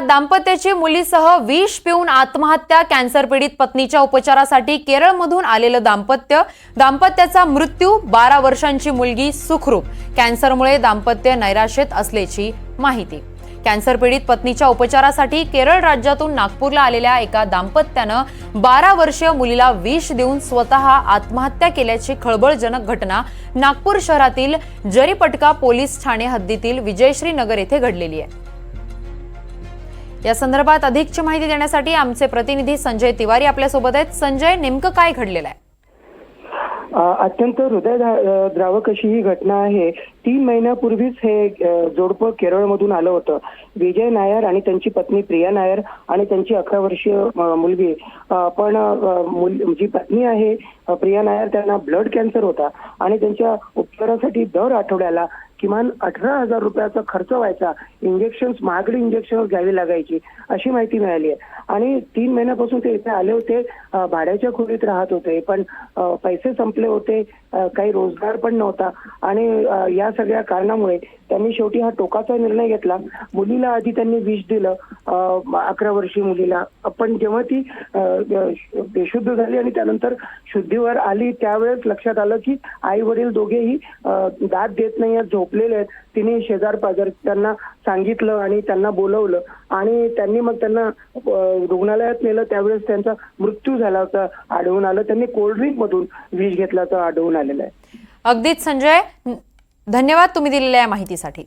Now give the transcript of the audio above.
दाम्पत्याची मुलीसह विष पिऊन आत्महत्या, कॅन्सर पीडित पत्नीच्या उपचारासाठी केरळमधून आलेलं दाम्पत्याचा मृत्यू, 12 वर्षांची मुलगी सुखरूप. कॅन्सरमुळे दाम्पत्य नैराश्यात असल्याची माहिती. कॅन्सर पीडित पत्नीच्या उपचारासाठी केरळ राज्यातून नागपूरला आलेल्या एका दाम्पत्यानं 12 वर्षीय मुलीला विष देऊन स्वतः आत्महत्या केल्याची खळबळजनक घटना नागपूर शहरातील जरीपटका पोलीस ठाणे हद्दीतील विजयश्री नगर येथे घडलेली आहे. या संदर्भात अधिकची माहिती देण्यासाठी आमचे प्रतिनिधी संजय तिवारी आपल्या सोबत आहेत. संजय, नेमकं काय घडलेलं आहे? अत्यंत हृदयद्रावक अशी ही घटना आहे. 3 महिन्यापूर्वीच हे जोडपं केरळमधून आलं होतं. विजय नायर आणि त्यांची पत्नी प्रिया नायर आणि त्यांची 11 वर्षीय मुलगी. पण जी पत्नी आहे प्रिया नायर, त्यांना ब्लड कॅन्सर होता आणि त्यांच्या उपचारासाठी दर आठवड्याला किमान 18,000 रुपयाचा खर्च व्हायचा. इंजेक्शन्स, महागडी इंजेक्शन्स घ्यावी लागायची अशी माहिती मिळाली आहे. आणि 3 महिन्यापासून ते इथे आले होते. भाड्याच्या खोलीत राहत होते, पण पैसे संपले होते, काही रोजगार पण नव्हता आणि या सगळ्या कारणामुळे त्यांनी शेवटी हा टोकाचा निर्णय घेतला. मुलीला आधी त्यांनी विष दिलं, 11 वर्षीय मुलीला. पण जेव्हा ती बेशुद्ध झाली आणि त्यानंतर शुद्धीवर आली, त्यावेळेस लक्षात आलं की आई वडील दोघेही दाद देत नाहीयेत, झोपलेले आहेत. तिने शेजार पाजार त्यांना सांगितलं आणि त्यांना बोलवलं आणि त्यांनी मग त्यांना रुग्णालयात नेलं. त्यावेळेस त्यांचा मृत्यू झाल्याचं आढळून आलं. त्यांनी कोल्ड्रिंक मधून विष घेतल्याचं आढळून आलेलं आहे. अगदीच संजय, धन्यवाद तुम्ही दिलेल्या या माहितीसाठी.